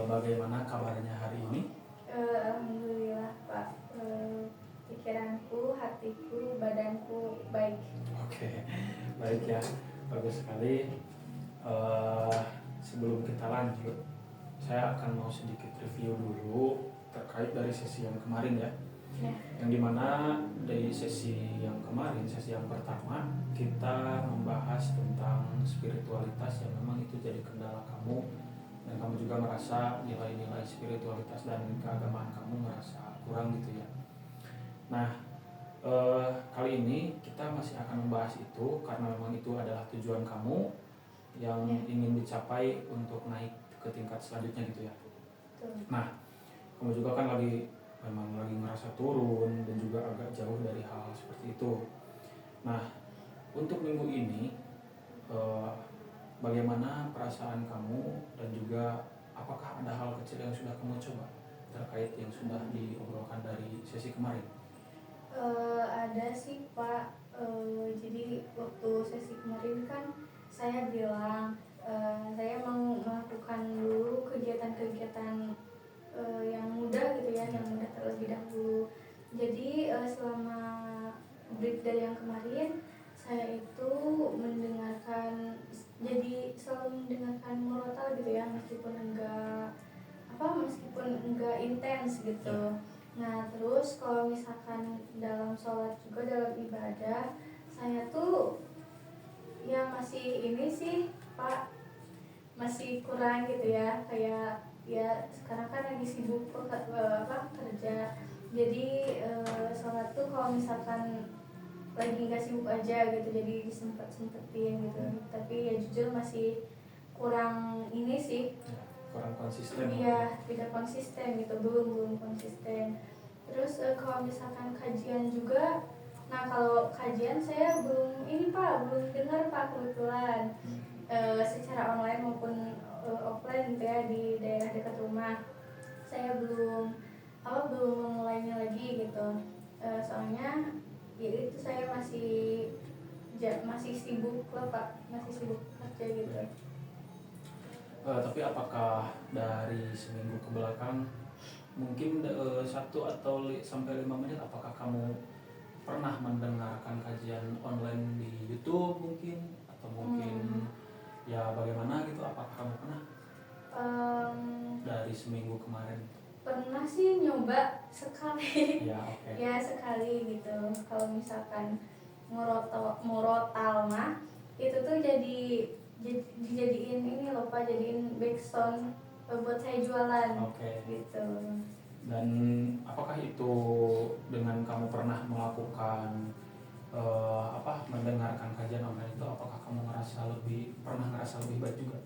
Bagaimana kabarnya hari ini? Alhamdulillah Pak. Pikiranku, hatiku, badanku baik. Oke, baik ya, bagus sekali. Eh, Sebelum kita lanjut, saya akan mau sedikit review dulu terkait dari sesi yang kemarin ya. Ya. Yang dimana dari sesi yang kemarin, sesi yang pertama, kita membahas tentang spiritualitas yang memang itu jadi kendala kamu, dan kamu juga merasa nilai-nilai spiritualitas dan keagamaan kamu merasa kurang gitu ya. Nah, kali ini kita masih akan membahas itu karena memang itu adalah tujuan kamu yang ingin dicapai untuk naik ke tingkat selanjutnya gitu ya. Betul. Nah, kamu juga kan memang lagi ngerasa turun dan juga agak jauh dari hal seperti itu. Nah, untuk minggu ini bagaimana perasaan kamu dan juga apakah ada hal kecil yang sudah kamu coba terkait yang sudah diobrolkan dari sesi kemarin? Ada sih Pak. Jadi waktu sesi kemarin kan saya bilang saya mau melakukan dulu kegiatan-kegiatan yang mudah gitu ya, yang mudah terlebih dahulu. Jadi selama break dari yang kemarin saya itu selalu mendengarkan murotal gitu ya, meskipun enggak intens gitu. Nah terus kalau misalkan dalam sholat juga dalam ibadah saya tuh ya masih ini sih Pak, masih kurang gitu ya, kayak ya sekarang kan lagi sibuk kerja. Jadi sholat tuh kalau misalkan lagi nggak sibuk aja gitu, jadi disempet-sempetin gitu. Tapi ya jujur masih kurang ini sih, Kurang konsisten. iya tidak konsisten gitu, belum konsisten. Terus kalau misalkan kajian juga, nah kalau kajian saya belum ini Pak, belum dengar Pak kebetulan. Secara online maupun offline gitu ya, di daerah dekat rumah saya belum memulainya lagi gitu. Soalnya ya itu saya masih sibuk lah Pak, masih sibuk kerja gitu. Tapi apakah dari seminggu ke belakang mungkin 1 atau sampai 5 menit, apakah kamu pernah mendengarkan kajian online di YouTube mungkin, atau mungkin ya bagaimana gitu, apakah kamu pernah dari seminggu kemarin? Pernah sih nyoba sekali. Ya, okay. Ya sekali gitu. Kalau misalkan murotal mah itu tuh dijadiin ini loh Pak, jadiin backsound buat saya jualan. Okay. Gitu. Dan apakah itu dengan kamu pernah melakukan mendengarkan kajian online itu, apakah kamu pernah ngerasa lebih baik juga?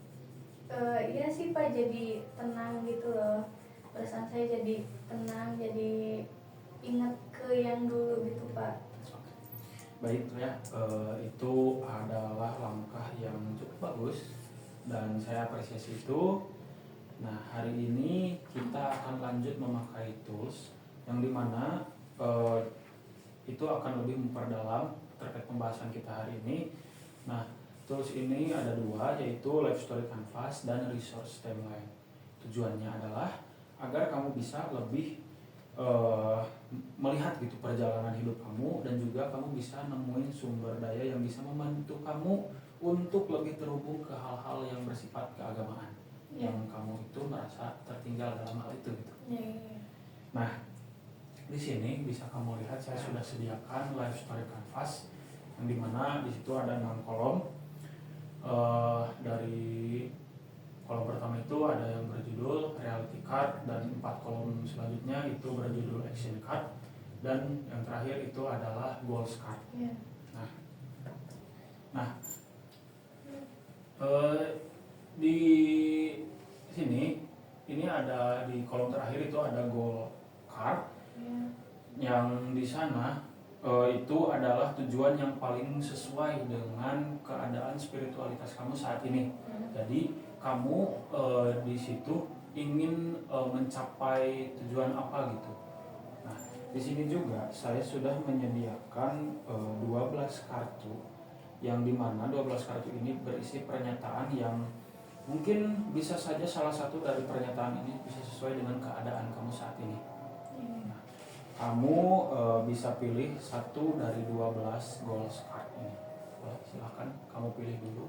Iya sih Pak, jadi tenang gitu loh. Perasaan saya jadi tenang, jadi ingat ke yang dulu gitu Pak. Baik ya, itu adalah langkah yang cukup bagus dan saya apresiasi itu. Nah, hari ini kita akan lanjut memakai tools yang dimana itu akan lebih memperdalam terkait pembahasan kita hari ini. Nah, tools ini ada 2, yaitu Life Story Canvas dan Resource Timeline. Tujuannya adalah agar kamu bisa lebih melihat gitu perjalanan hidup kamu, dan juga kamu bisa nemuin sumber daya yang bisa membantu kamu untuk lebih terhubung ke hal-hal yang bersifat keagamaan yang kamu itu merasa tertinggal dalam hal itu gitu. Nah, di sini bisa kamu lihat saya sudah sediakan Life Story Canvas yang dimana di situ ada 6 kolom. Dari kolom pertama itu ada yang berjudul Reality Card, dan 4 kolom selanjutnya itu berjudul Action Card, dan yang terakhir itu adalah Goals Card. Nah, di sini ini ada di kolom terakhir itu ada Goal Card, yang di sana itu adalah tujuan yang paling sesuai dengan keadaan spiritualitas kamu saat ini. Jadi kamu di situ ingin mencapai tujuan apa gitu. Nah, di sini juga saya sudah menyediakan 12 kartu, yang dimana 12 kartu ini berisi pernyataan yang Mungkin bisa saja salah satu dari pernyataan ini bisa sesuai dengan keadaan kamu saat ini. Nah, kamu bisa pilih satu dari 12 goals card ini. Boleh, silahkan kamu pilih dulu.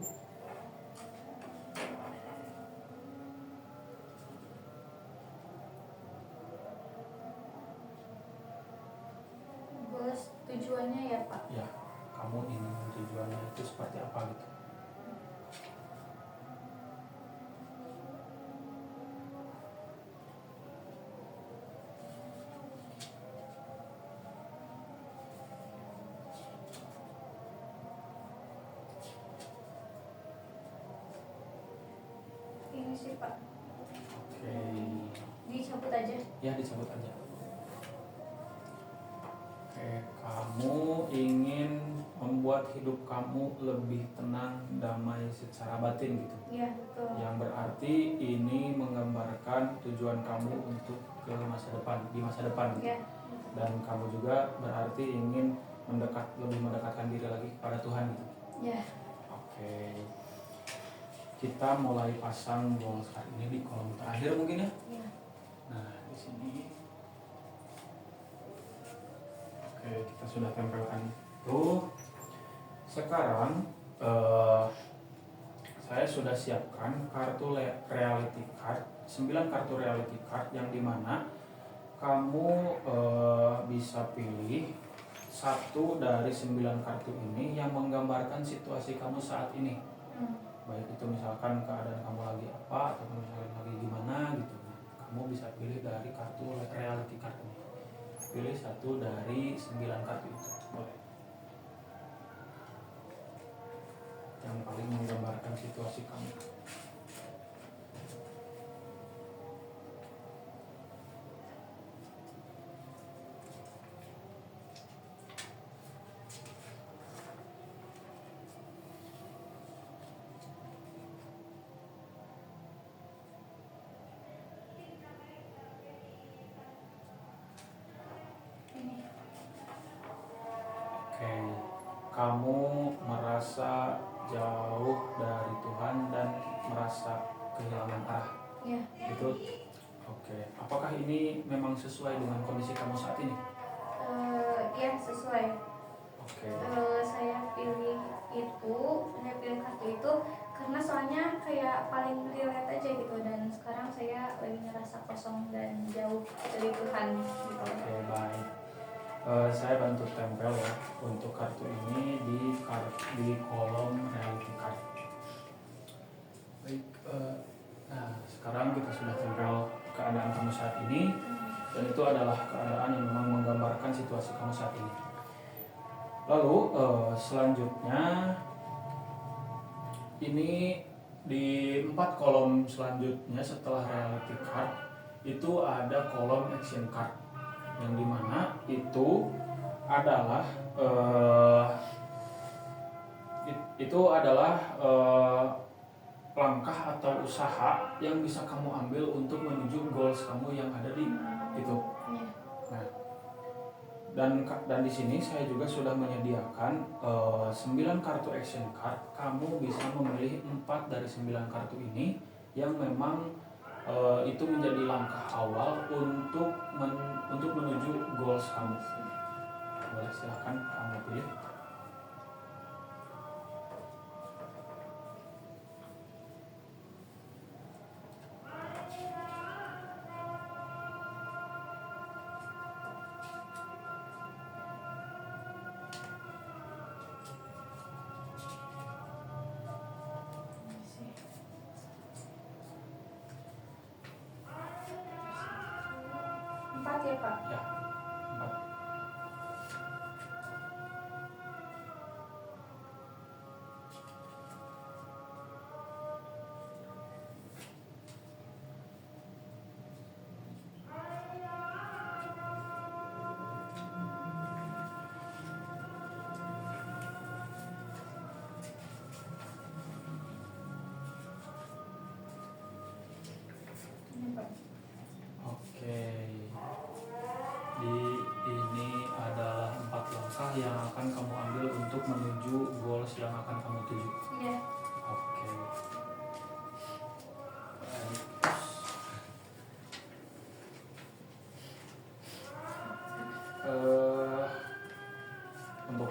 Goals tujuannya ya Pak. Ya, kamu ingin tujuannya itu seperti apa gitu. Ini sih Pak. Oke. Dicabut aja. Ya, dicabut aja. Oke, kamu ingin membuat hidup kamu lebih tenang, damai secara batin gitu. Iya betul. Yang berarti ini menggambarkan tujuan kamu untuk ke masa depan, di masa depan. Iya. Dan kamu juga berarti ingin lebih mendekatkan diri lagi kepada Tuhan gitu. Iya. Oke. Kita mulai pasang goals card ini di kolom terakhir mungkin ya. Iya. Nah, di sini. Oke, kita sudah tempelkan itu. Sekarang saya sudah siapkan kartu reality card, 9 kartu reality card yang dimana kamu bisa pilih satu dari 9 kartu ini yang menggambarkan situasi kamu saat ini. Baik itu misalkan keadaan kamu lagi apa atau misalkan lagi gimana gitu. Kamu bisa pilih dari kartu reality card ini. Pilih satu dari 9 kartu itu, boleh. Yang paling menggambarkan situasi kamu. Oke, kamu merasa jauh dari Tuhan dan merasa kehilangan arah. Iya. Itu. Oke, apakah ini memang sesuai dengan kondisi kamu saat ini? Iya sesuai. Oke. Saya pilih kartu itu karena soalnya kayak paling relate aja gitu, dan sekarang saya lagi ngerasa kosong dan jauh dari Tuhan gitu. Oke, baik. Saya bantu tempel ya untuk kartu ini di kolom reality card. Baik, nah sekarang kita sudah tempel keadaan kamu saat ini, dan itu adalah keadaan yang memang menggambarkan situasi kamu saat ini. Lalu selanjutnya ini di 4 kolom selanjutnya setelah reality card itu ada kolom action card, yang dimana itu adalah langkah atau usaha yang bisa kamu ambil untuk menuju goals kamu yang ada di itu. Iya. Nah, dan di sini saya juga sudah menyediakan 9 kartu action card. Kamu bisa memilih 4 dari 9 kartu ini yang memang itu menjadi langkah awal untuk menuju goals kamu. Boleh, silahkan kamu pilih. Empat ya Pak. Ya, 4. Ini Pak. Oke. Ini adalah 4 langkah yang akan kamu ambil untuk menuju goals yang akan kamu tuju. Iya. Oke.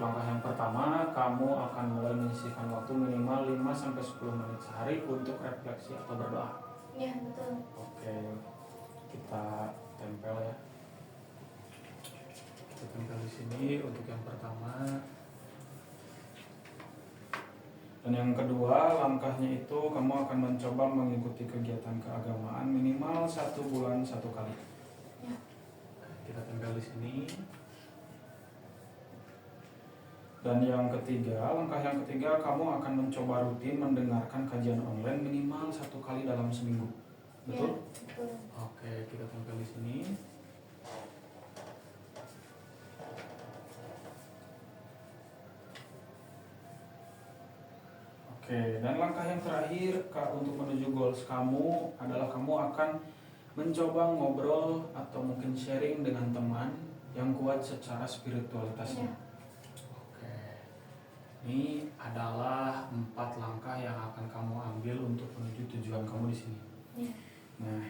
langkah yang pertama, kamu akan mulai menyisihkan waktu minimal 5-10 menit sehari untuk refleksi atau berdoa. Iya, betul. Oke, kita tempel ya. Kita tempel di sini untuk yang pertama. Dan yang kedua, langkahnya itu kamu akan mencoba mengikuti kegiatan keagamaan minimal 1 bulan 1 kali. Ya. Kita tempel di sini. Dan yang ketiga, langkah yang ketiga, kamu akan mencoba rutin mendengarkan kajian online minimal 1 kali dalam seminggu. Betul? Ya, betul. Oke, kita tempel di sini. Oke, dan langkah yang terakhir untuk menuju goals kamu adalah kamu akan mencoba ngobrol atau mungkin sharing dengan teman yang kuat secara spiritualitasnya. Ya. Oke, ini adalah 4 langkah yang akan kamu ambil untuk menuju tujuan kamu di sini. Ya. Nah,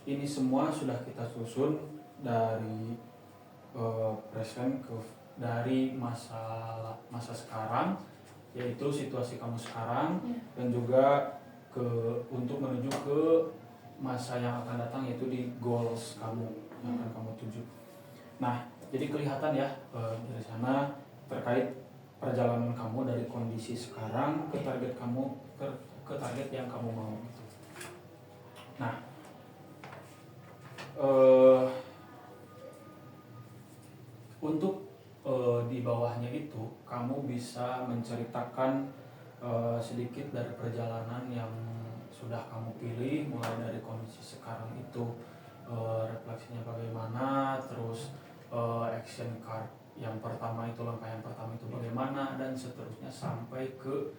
ini semua sudah kita susun dari present dari masa sekarang, yaitu situasi kamu sekarang, dan juga untuk menuju ke masa yang akan datang, yaitu di goals kamu yang akan kamu tuju. Nah, jadi kelihatan ya dari sana terkait perjalanan kamu dari kondisi sekarang ke target kamu, ke target yang kamu mau gitu. Nah, untuk di bawahnya itu kamu bisa menceritakan sedikit dari perjalanan yang sudah kamu pilih, mulai dari kondisi sekarang itu refleksinya bagaimana, terus action card yang pertama itu, langkah yang pertama itu bagaimana, dan seterusnya sampai ke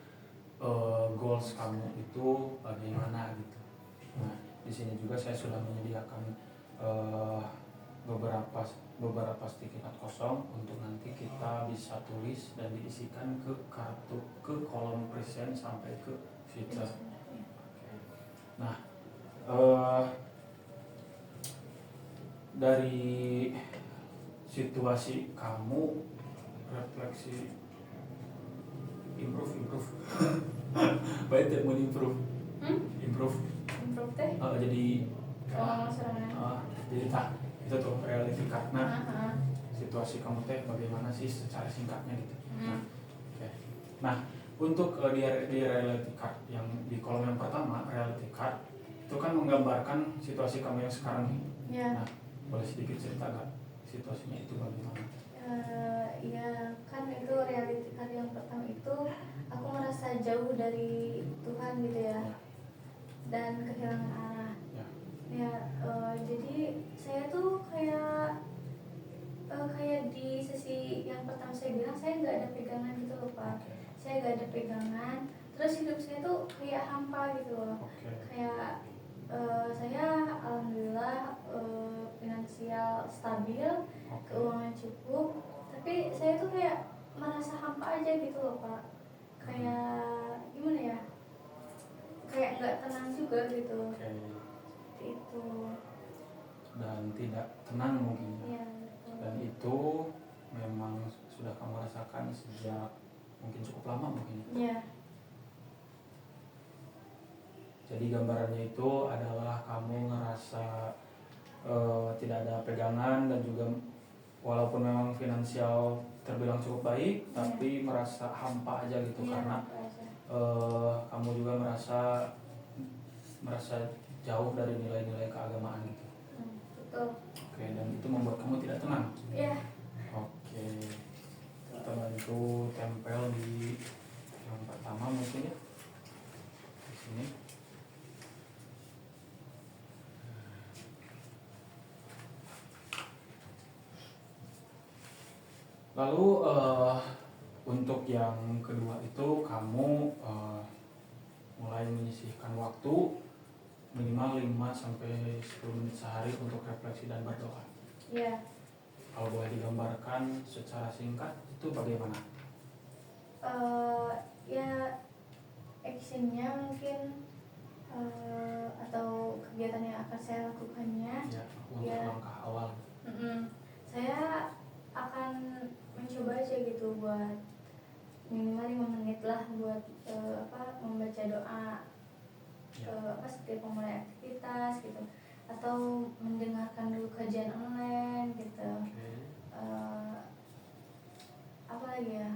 goals kamu itu bagaimana gitu. Nah, di sini juga saya sudah menyediakan beberapa sticky note kosong untuk nanti kita bisa tulis dan diisikan ke kolom present sampai ke future. Nah, dari situasi kamu, refleksi improve baik tidak mau improve teh jadi serangan. jadi itu tuh reality card. Nah, situasi kamu teh bagaimana sih secara singkatnya gitu. Nah, untuk di reality card yang di kolom yang pertama, reality card itu kan menggambarkan situasi kamu yang sekarang nih. Nah, boleh sedikit cerita nggak situasinya itu bagaimana? Ya kan itu reality card yang pertama itu aku merasa jauh dari Tuhan gitu ya, dan kehilangan arah. Jadi saya tuh kayak di sisi yang pertama saya bilang, saya nggak ada pegangan gitu loh Pak. Saya nggak ada pegangan, terus hidup saya tuh kayak hampa gitu loh. Kayak saya alhamdulillah finansial stabil, keuangan cukup, tapi saya tuh kayak merasa hampa aja gitu loh Pak. Kayak gimana ya, kayak nggak tenang juga gitu. Itu dan tidak tenang mungkin. Dan itu memang sudah kamu rasakan sejak mungkin cukup lama mungkin. Jadi gambarannya itu adalah kamu ngerasa tidak ada pegangan, dan juga walaupun memang finansial terbilang cukup baik, tapi merasa hampa aja gitu, karena kamu juga merasa jauh dari nilai-nilai keagamaan gitu. Betul. Oke, dan itu membuat kamu tidak tenang. Oke, kita bantu tempel di yang pertama mungkin ya, di sini. Lalu untuk yang kedua itu kamu mulai menyisihkan waktu minimal 5-10 menit sehari untuk refleksi dan berdoa. Kalau boleh digambarkan secara singkat itu bagaimana? Ya actionnya mungkin atau kegiatan yang akan saya lakukannya. Ya, untuk Ya. langkah awal. Saya akan mencoba aja gitu buat minimal 5 menit lah buat membaca doa, setiap memulai aktivitas gitu, atau mendengarkan dulu kajian online gitu. Apa lagi ya?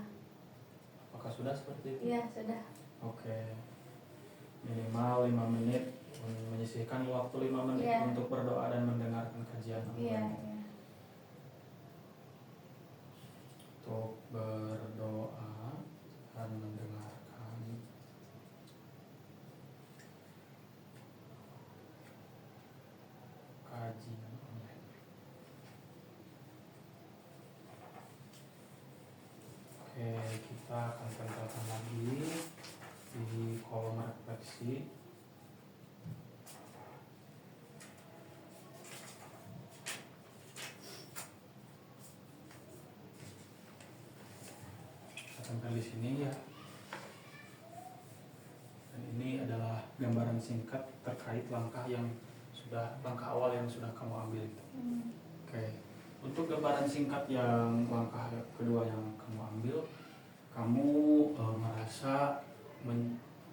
Apakah sudah seperti itu? Iya, sudah. Oke. Minimal 5 menit, menyisihkan waktu 5 menit Iya. untuk berdoa dan mendengarkan kajian Iya, online. iya. Untuk berdoa dan mendengarkan kajian online. Oke, kita akan tempelkan lagi di kolom refleksi. Kita tempel di sini ya. Dan ini adalah gambaran singkat terkait langkah awal yang sudah kamu ambil itu. Oke. Untuk gambaran singkat yang langkah kedua yang kamu ambil, kamu merasa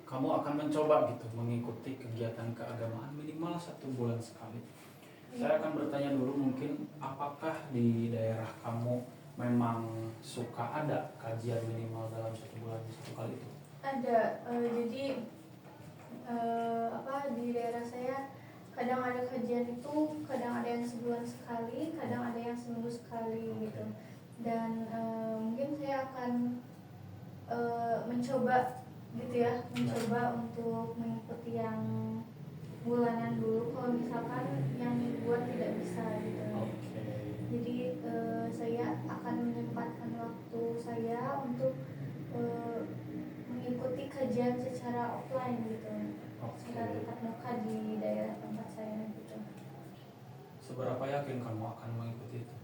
kamu akan mencoba gitu mengikuti kegiatan keagamaan minimal 1 bulan sekali. Saya akan bertanya dulu, mungkin apakah di daerah kamu memang suka ada kajian minimal dalam 1 bulan 1 kali itu? Ada. Jadi di daerah saya kadang ada kajian itu, kadang ada yang sebulan sekali, kadang ada yang seminggu sekali gitu. Dan mungkin saya akan mencoba gitu ya, untuk mengikuti yang bulanan dulu kalau misalkan yang mingguan tidak bisa gitu. Jadi saya akan menyempatkan waktu saya untuk mengikuti kajian secara offline gitu, secara tatap muka di daerah tempat saya gitu. Seberapa yakin kamu akan mengikuti itu?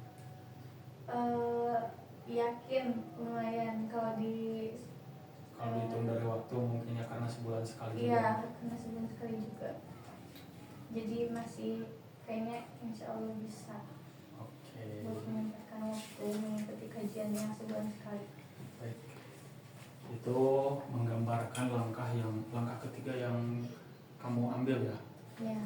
Yakin lumayan kalau dihitung dari waktu mungkin ya, karena sebulan sekali. Iya, karena sebulan sekali juga. Jadi masih kayaknya insya Allah bisa. Buat menyempatkan waktu mengikuti kajian yang sebulan sekali. Baik. Itu menggambarkan langkah ketiga yang kamu ambil ya. Ya.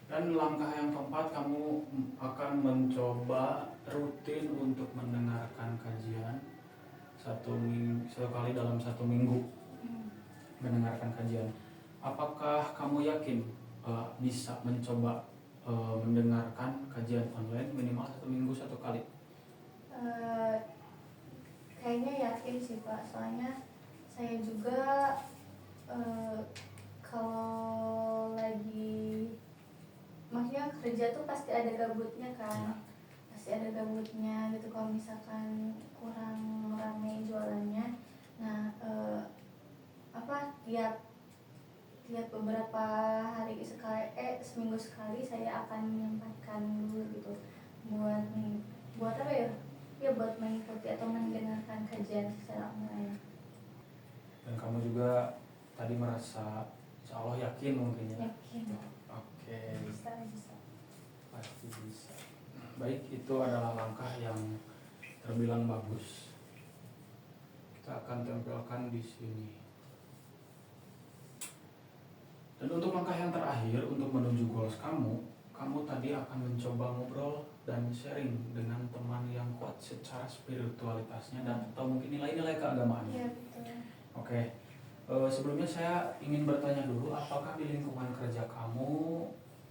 Dan langkah yang keempat, kamu akan mencoba rutin untuk mendengarkan kajian satu kali dalam 1 minggu. Mendengarkan kajian. Apakah kamu yakin bisa mencoba mendengarkan kajian online minimal 1 minggu 1 kali? Kayaknya yakin sih Pak, soalnya saya juga kalau lagi, maksudnya kerja tuh pasti ada gabutnya kan, gitu kalau misalkan kurang rame jualannya. Nah tiap beberapa hari sekali, seminggu sekali saya akan menyempatkan dulu gitu buat apa ya? Ya buat mengikuti atau mendengarkan kajian secara online. Dan kamu juga tadi merasa insya Allah yakin mungkin ya? Yakin. Oke. Bisa. Pasti bisa. Baik, itu adalah langkah yang terbilang bagus. Kita akan tempelkan di sini. Dan untuk langkah yang terakhir untuk menuju goals kamu tadi akan mencoba ngobrol dan sharing dengan teman yang kuat secara spiritualitasnya dan atau mungkin nilai-nilai keagamaannya. Iya, betul. Oke. Sebelumnya saya ingin bertanya dulu, apakah di lingkungan kerja kamu,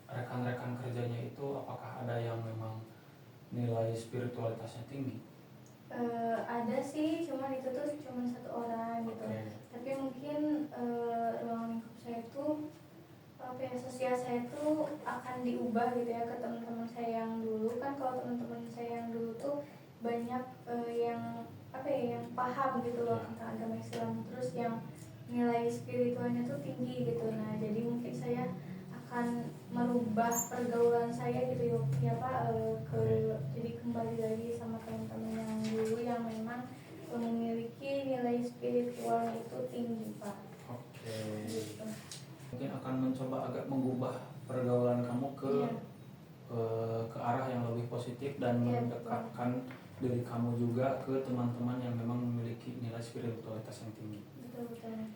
rekan-rekan kerjanya itu apakah ada yang memang nilai spiritualitasnya tinggi? Ada sih, cuman itu tuh cuma 1 orang gitu. Tapi mungkin ruang lingkup saya tuh sosial saya tuh akan diubah gitu ya ke teman-teman saya yang dulu. Kan kalau teman-teman saya yang dulu tuh banyak yang paham gitu loh tentang agama Islam, terus yang nilai spiritualnya tuh tinggi gitu. Nah jadi mungkin saya akan merubah pergaulan saya gitu ya Pak, jadi kembali lagi sama teman-teman yang dulu yang memang memiliki nilai spiritual itu tinggi Pak. Oke. gitu. Mungkin akan mencoba agak mengubah pergaulan kamu ke Iya. ke arah yang lebih positif dan Iya, mendekatkan diri kamu juga ke teman-teman yang memang memiliki nilai spiritualitas yang tinggi. Betul.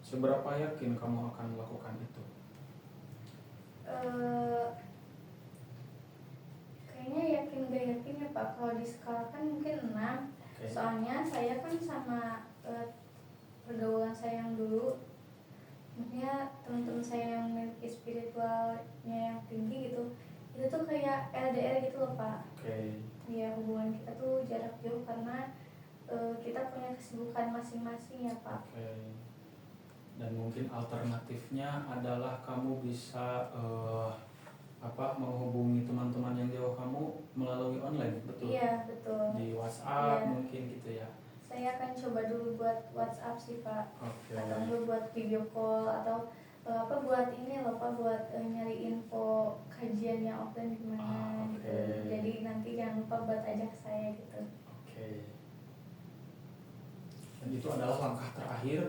Seberapa yakin kamu akan melakukan itu? Kayaknya yakin gak yakin ya Pak. Kalau di skala kan mungkin 6. Oke. Soalnya saya kan sama pergaulan saya yang dulu, maksudnya teman-teman saya yang memiliki spiritualnya yang tinggi gitu, itu tuh kayak LDR gitu loh Pak. Oke. Ya hubungan kita tuh jarak jauh karena kita punya kesibukan masing-masing ya Pak. Oke. Dan mungkin alternatifnya adalah kamu bisa menghubungi teman-teman yang jauh kamu melalui online, betul? Iya betul. Di WhatsApp Iya. mungkin gitu ya. Saya akan coba dulu buat WhatsApp sih Pak. Oke. Atau enggak buat video call atau buat ini loh Pak, buat nyari info kajian yang offline gimana Oke. gitu. Jadi nanti jangan lupa buat ajak saya gitu. Oke. Dan itu adalah langkah terakhir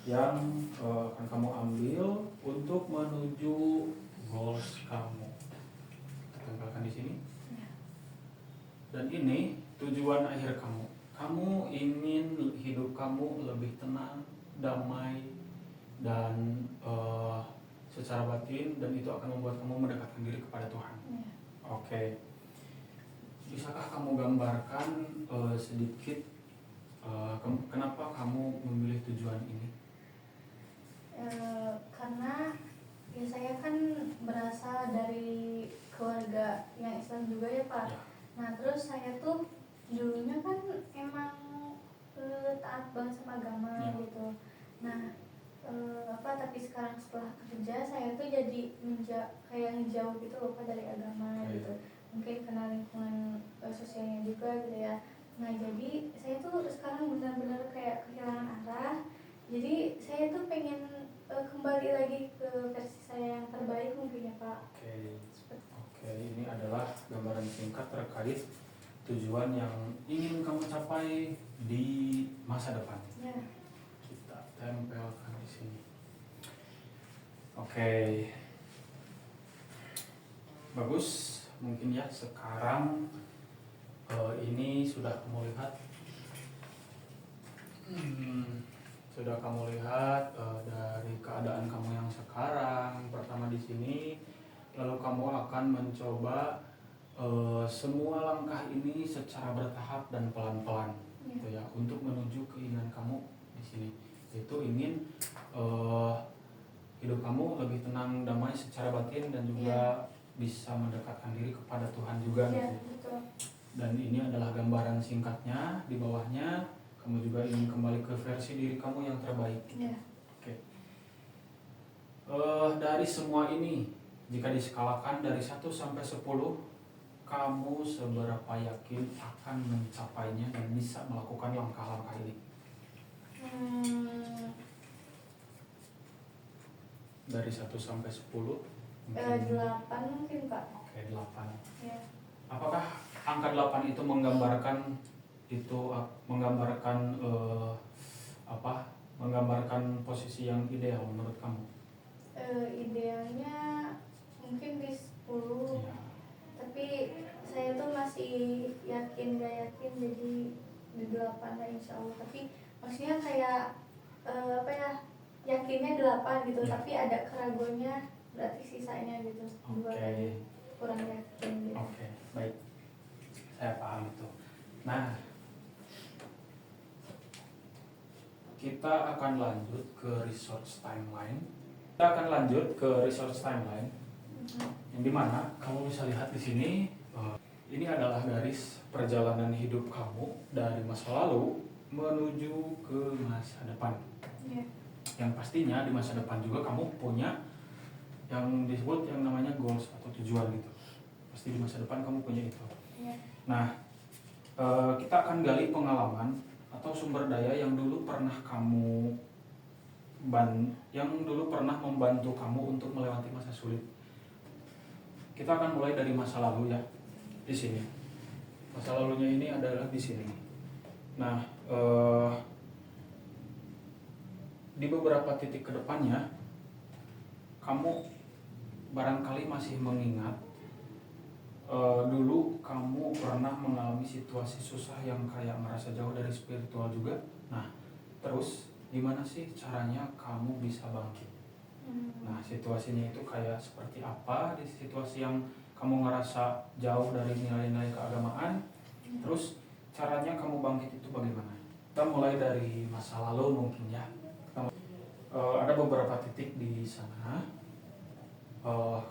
yang akan kamu ambil untuk menuju goals kamu. Kita tempelkan di sini. Ya. Dan ini tujuan akhir kamu. Kamu ingin hidup kamu lebih tenang, damai, dan secara batin, dan itu akan membuat kamu mendekatkan diri kepada Tuhan. Ya. Oke. Bisakah kamu gambarkan sedikit kenapa kamu memilih tujuan ini? Karena ya saya kan berasal dari keluarga yang Islam juga ya Pak. Ya. Nah terus saya tuh dulunya kan emang taat banget sama agama Ya. gitu. Nah tapi sekarang setelah kerja saya tuh jadi kayak ngejauh gitu loh Pak dari agama gitu. Mungkin karena lingkungan sosialnya juga gitu ya. Nah jadi saya tuh sekarang benar-benar kayak kehilangan arah. Jadi saya tuh pengen kembali lagi ke versi saya yang terbaik mungkin ya Pak. Oke, ini adalah gambaran singkat terkait tujuan yang ingin kamu capai di masa depan. Ya. Kita tempelkan di sini. Oke. Bagus, mungkin ya sekarang ini sudah kamu lihat. Sudah kamu lihat dari keadaan kamu yang sekarang. Pertama di sini, lalu kamu akan mencoba semua langkah ini secara bertahap dan pelan-pelan, gitu ya, untuk menuju keinginan kamu di sini. Itu ingin hidup kamu lebih tenang, damai secara batin, dan juga bisa mendekatkan diri kepada Tuhan juga. Ya, gitu. betul. Dan ini adalah gambaran singkatnya. Di bawahnya kamu juga ingin kembali ke versi diri kamu yang terbaik. Ya. Oke. Dari semua ini, jika diskalakan dari 1 sampai 10, kamu seberapa yakin akan mencapainya dan bisa melakukan langkah-langkah ini? Dari 1 sampai 10 mungkin 8 mungkin Pak. Oke, 8. Ya. Apakah angka 8 itu menggambarkan menggambarkan posisi yang ideal menurut kamu? Idealnya mungkin di 10. Ya. Tapi saya tuh masih yakin gak yakin, jadi di 8 lah insya Allah. Tapi maksudnya kayak yakinnya 8 gitu, Ya. tapi ada keraguannya, berarti sisanya gitu. Oke. Kurang yakin gitu. Oke, baik. Saya paham itu. Nah, kita akan lanjut ke resource timeline. Yang dimana kamu bisa lihat di sini, ini adalah garis perjalanan hidup kamu dari masa lalu menuju ke masa depan. Ya. Yang pastinya di masa depan juga kamu punya yang disebut yang namanya goals atau tujuan gitu. Pasti di masa depan kamu punya itu. Ya. Nah, kita akan gali pengalaman atau sumber daya yang dulu pernah membantu kamu untuk melewati masa sulit. Kita akan mulai dari masa lalu ya, di sini. Masa lalunya ini adalah di sini. Nah, beberapa titik ke depannya, kamu barangkali masih mengingat dulu kamu pernah mengalami situasi susah yang kayak merasa jauh dari spiritual juga. Nah, terus gimana sih caranya kamu bisa bangkit? Nah, situasinya itu kayak seperti apa di situasi yang kamu ngerasa jauh dari nilai-nilai keagamaan? Terus caranya kamu bangkit itu bagaimana? Kita mulai dari masa lalu mungkin ya. Ada beberapa titik di sana.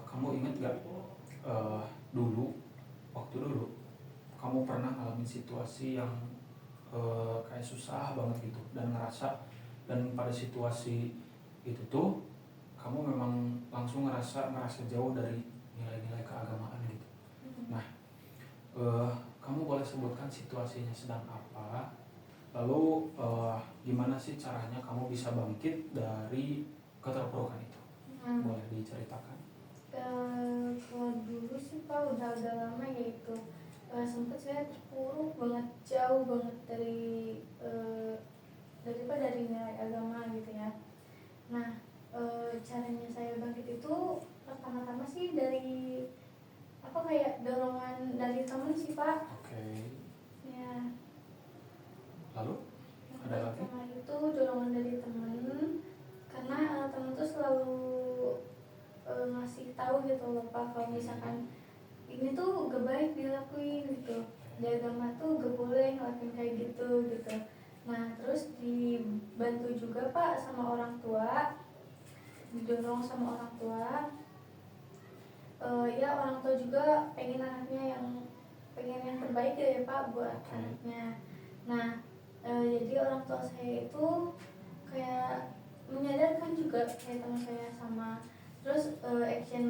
Kamu ingat gak dulu, waktu dulu kamu pernah ngalamin situasi yang kayak susah banget gitu dan pada situasi itu tuh kamu memang langsung ngerasa jauh dari nilai-nilai keagamaan gitu. Nah, kamu boleh sebutkan situasinya sedang apa, lalu gimana sih caranya kamu bisa bangkit dari keterpurukan itu? Boleh diceritakan? Kalau dulu sih Pak udah agak lama ya itu, sempet saya terpuruk banget, jauh banget dari nilai agama gitu ya. Nah, caranya saya bangkit itu pertama-tama sih dari kayak dorongan dari temen sih Pak. Oke. Ya. Lalu ada lagi? Pertama itu dorongan dari temen, karena temen tuh selalu ngasih tahu gitu loh Pak, kalau misalkan ini tuh gak baik dilakuin gitu, di agama tuh gak boleh ngelakuin kayak gitu. Nah, terus dibantu juga Pak sama orang tua, didorong sama orang tua. Ya orang tua juga pengen yang terbaik ya Pak buat anaknya. Nah, jadi orang tua saya itu kayak menyadarkan juga kayak teman saya sama. Terus action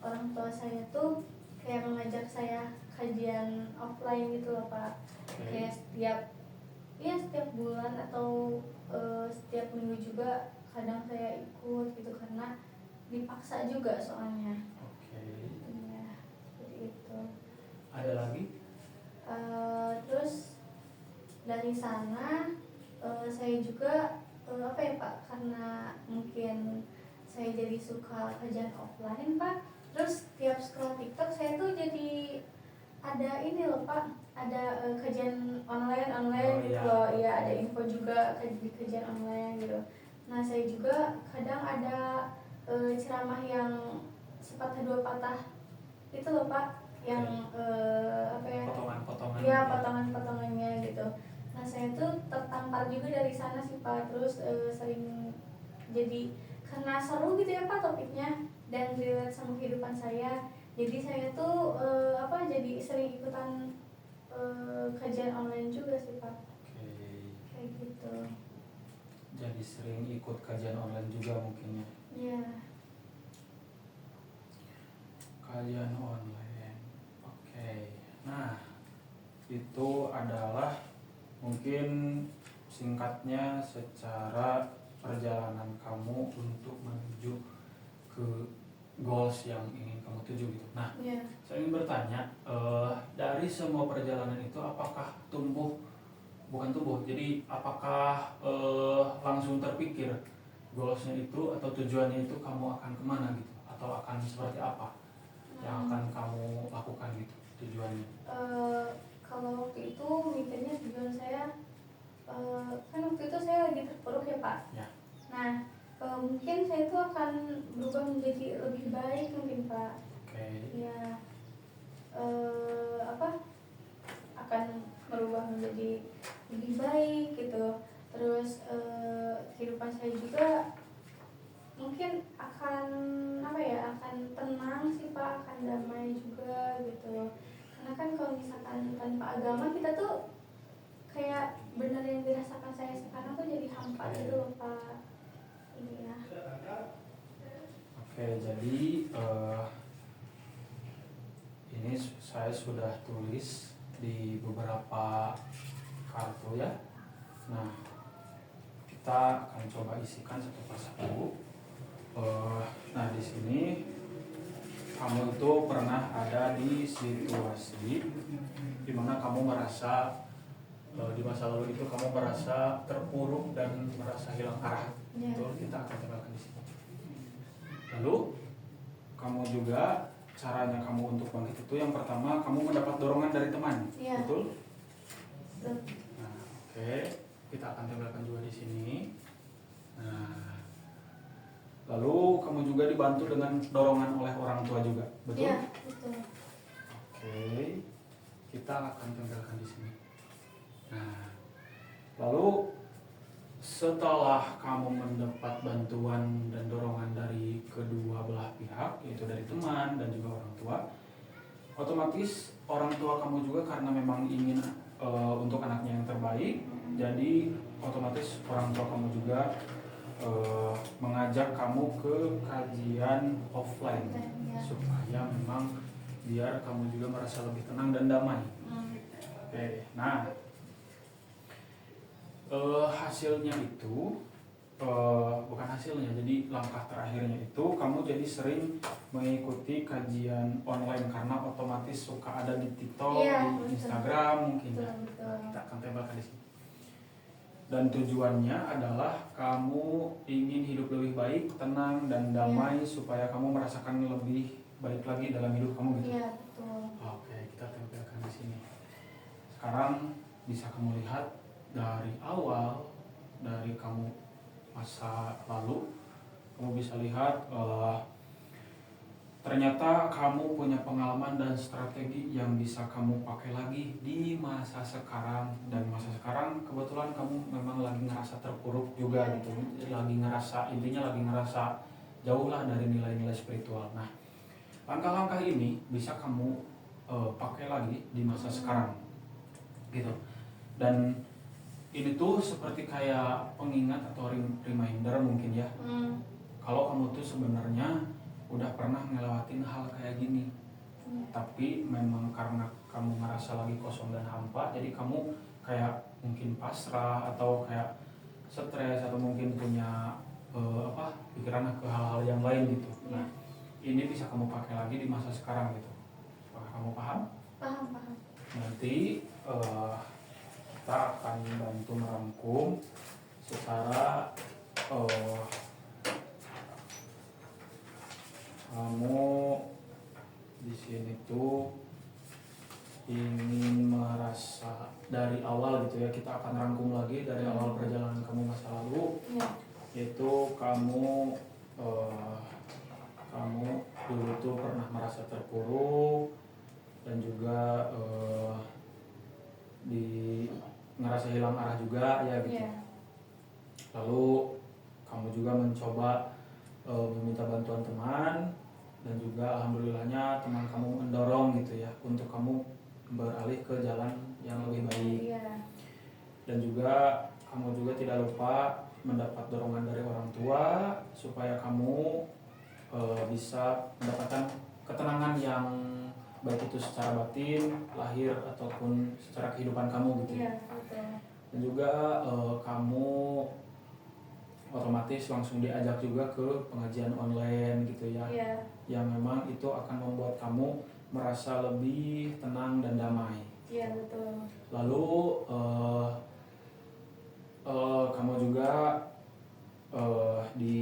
orang tua saya tuh kayak mengajak saya kajian offline gitu loh Pak. Kayak setiap bulan atau setiap minggu juga kadang saya ikut gitu, karena dipaksa juga soalnya. Ya, seperti itu. Ada lagi? Terus dari sana saya juga Pak, karena mungkin saya jadi suka kajian offline Pak. Terus tiap scroll TikTok saya tuh jadi ada ini loh Pak, ada kajian online gitu loh. Ya, ada info juga di kajian online gitu. Nah, saya juga kadang ada ceramah yang sepatah dua patah itu loh Pak, yang potongan-potongan. Ya, potongan-potongannya gitu. Nah, saya tuh tertampar juga dari sana sih Pak. Terus sering jadi, karena seru gitu ya Pak topiknya dan relate sama kehidupan saya, jadi saya tuh jadi sering ikutan kajian online juga sih Pak. Kayak gitu. Jadi sering ikut kajian online juga mungkin ya? Iya. Kajian online. Oke. Nah, itu adalah mungkin singkatnya secara perjalanan kamu untuk menuju ke goals yang ingin kamu tuju gitu. Nah, saya ingin bertanya, dari semua perjalanan itu apakah jadi apakah langsung terpikir goalsnya itu atau tujuannya itu kamu akan kemana gitu, atau akan seperti apa yang akan kamu lakukan gitu tujuannya? Kalau waktu itu mikirnya tujuan saya, kan waktu itu saya lagi terpuruk ya Pak. Ya. Nah, mungkin saya itu akan berubah menjadi lebih baik mungkin Pak. Ya, akan berubah menjadi lebih baik gitu. Terus kehidupan saya juga mungkin akan akan tenang sih Pak, akan damai juga gitu. Karena kan kalau misalkan tanpa agama, kita tuh kayak benar yang dirasakan saya sekarang tuh jadi hampa gitu loh Pak. Iya. Oke, jadi ini saya sudah tulis di beberapa kartu ya. Nah, kita akan coba isikan satu persatu. Nah, di sini kamu itu pernah ada di situasi dimana kamu merasa di masa lalu itu kamu merasa terpuruk dan merasa hilang arah. Ya. Betul, kita akan tempelkan di sini. Lalu kamu juga caranya kamu untuk bangkit itu yang pertama kamu mendapat dorongan dari teman. Ya. Betul? Betul. Nah, oke, kita akan tempelkan juga di sini. Nah, lalu kamu juga dibantu dengan dorongan oleh orang tua juga, betul? Ya, betul. Oke, kita akan tempelkan di sini. Nah, lalu setelah kamu mendapat bantuan dan dorongan dari kedua belah pihak, yaitu dari teman dan juga orang tua, otomatis orang tua kamu juga karena memang ingin untuk anaknya yang terbaik, jadi otomatis orang tua kamu juga mengajak kamu ke kajian offline Ya. supaya memang biar kamu juga merasa lebih tenang dan damai. Oke, nah hasilnya itu bukan hasilnya, jadi langkah terakhirnya itu kamu jadi sering mengikuti kajian online karena otomatis suka ada di TikTok, Iya, di betul. Instagram mungkin ya. Betul. Kita akan tempelkan di sini. Dan tujuannya adalah kamu ingin hidup lebih baik, tenang dan damai supaya kamu merasakan lebih baik lagi dalam hidup kamu gitu. Iya, betul. Oke, kita tempelkan di sini. Sekarang bisa kamu lihat dari awal, dari kamu masa lalu, kamu bisa lihat ternyata kamu punya pengalaman dan strategi yang bisa kamu pakai lagi di masa sekarang. Dan masa sekarang kebetulan kamu memang lagi ngerasa terpuruk juga gitu, lagi ngerasa, intinya lagi ngerasa jauh lah dari nilai-nilai spiritual. Nah, langkah-langkah ini bisa kamu pakai lagi di masa sekarang gitu. Dan ini tuh seperti kayak pengingat atau reminder mungkin ya. Kalau kamu tuh sebenarnya udah pernah ngelewatin hal kayak gini, tapi memang karena kamu ngerasa lagi kosong dan hampa, jadi kamu kayak mungkin pasrah atau kayak stres atau mungkin punya pikiran ke hal-hal yang lain gitu. Nah, ini bisa kamu pakai lagi di masa sekarang gitu. Apakah kamu paham? Paham. Nanti kita akan bantu merangkum secara kamu di sini tuh ingin merasa dari awal gitu ya, kita akan rangkum lagi dari awal perjalanan kamu masa lalu. Yaitu kamu dulu tuh pernah merasa terpuruk dan juga ngerasa hilang arah juga ya gitu. Lalu kamu juga mencoba meminta bantuan teman, dan juga alhamdulillahnya teman kamu mendorong gitu ya untuk kamu beralih ke jalan yang lebih baik. Dan juga kamu juga tidak lupa mendapat dorongan dari orang tua supaya kamu bisa mendapatkan ketenangan yang baik itu secara batin, lahir ataupun secara kehidupan kamu gitu. Dan juga kamu otomatis langsung diajak juga ke pengajian online gitu ya. Yang memang itu akan membuat kamu merasa lebih tenang dan damai. Lalu kamu juga di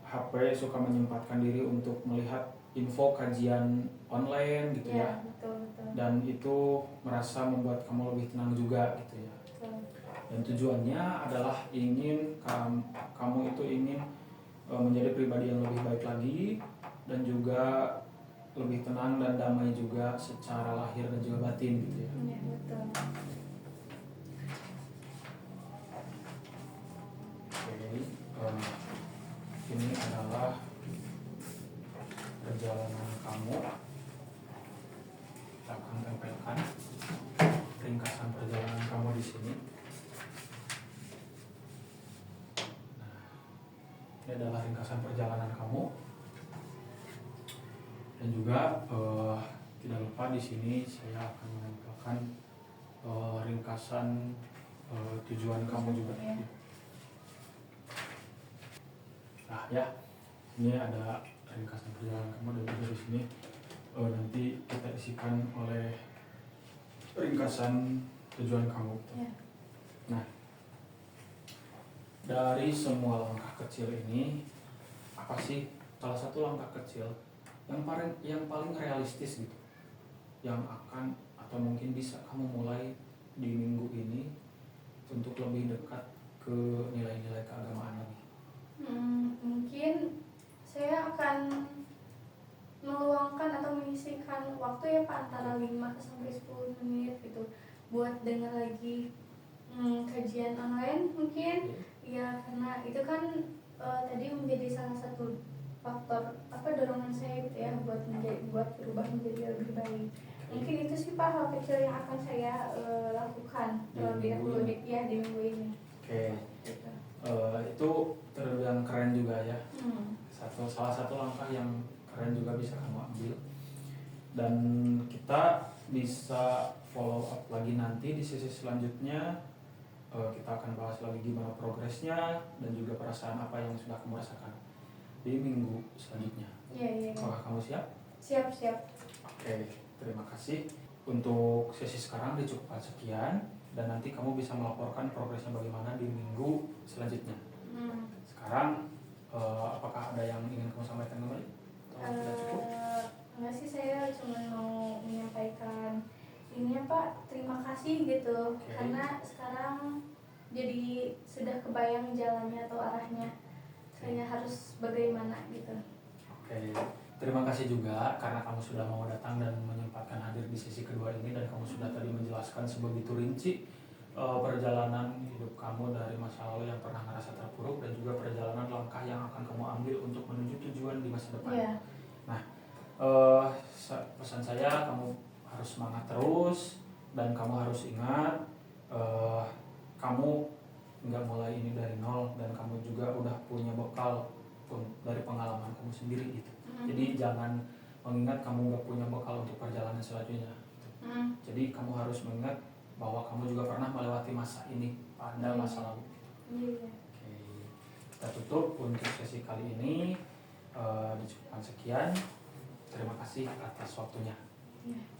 HP suka menyempatkan diri untuk melihat info kajian online gitu ya. Dan itu merasa membuat kamu lebih tenang juga gitu ya. Dan tujuannya adalah ingin kamu itu ingin menjadi pribadi yang lebih baik lagi, dan juga lebih tenang dan damai juga secara lahir dan juga batin gitu ya. Oke, ini adalah perjalanan kamu. Kita akan tempelkan ringkasan perjalanan kamu di sini. Ini adalah ringkasan perjalanan kamu. Dan juga tidak lupa di sini saya akan menempelkan ringkasan tujuan kamu juga. Nah ya, ini ada ringkasan perjalanan kamu, dan juga di sini nanti kita isikan oleh ringkasan tujuan kamu. Ya. Nah, dari semua langkah kecil ini, apa sih salah satu langkah kecil yang paling realistis gitu, yang akan atau mungkin bisa kamu mulai di minggu ini untuk lebih dekat ke nilai-nilai keagamaan lagi? Mungkin saya akan meluangkan atau menyisihkan waktu ya Pak antara 5 sampai 10 menit gitu buat dengar lagi kajian online mungkin ya, karena itu kan tadi menjadi salah satu faktor dorongan saya gitu ya buat berubah menjadi lebih baik. Mungkin itu sih Pak hal kecil yang akan saya lakukan terlebih dahulu di minggu ini. Oke. Gitu. Itu terbilang keren juga ya. Hmm. Salah satu langkah yang keren juga bisa kamu ambil, dan kita bisa follow up lagi nanti di sesi selanjutnya. Kita akan bahas lagi gimana progresnya dan juga perasaan apa yang sudah kamu rasakan di minggu selanjutnya. Iya. Apakah kamu siap? Siap. Oke, terima kasih. Untuk sesi sekarang dicukupkan sekian, dan nanti kamu bisa melaporkan progresnya bagaimana di minggu selanjutnya. Sekarang apakah ada yang ingin kamu sampaikan kembali? Atau sudah cukup? Enggak sih, saya cuma mau menyampaikan ini ya Pak, terima kasih gitu. Oke. Karena sekarang jadi sudah kebayang jalannya atau arahnya saya harus bagaimana gitu. Oke, terima kasih juga karena kamu sudah mau datang dan menyempatkan hadir di sesi kedua ini, dan kamu sudah tadi menjelaskan sebegitu rinci perjalanan hidup kamu dari masa lalu yang pernah merasa terpuruk, dan juga perjalanan langkah yang akan kamu ambil untuk menuju tujuan di masa depan. Iya. Nah, pesan saya, kamu harus semangat terus, dan kamu harus ingat kamu nggak mulai ini dari nol, dan kamu juga udah punya bekal dari pengalaman kamu sendiri gitu. Jadi jangan mengingat kamu nggak punya bekal untuk perjalanan selanjutnya gitu. Jadi kamu harus mengingat bahwa kamu juga pernah melewati masa ini pada masa lalu gitu. Iya. Oke, kita tutup untuk sesi kali ini. Dicukupkan sekian. Terima kasih atas waktunya. Iya.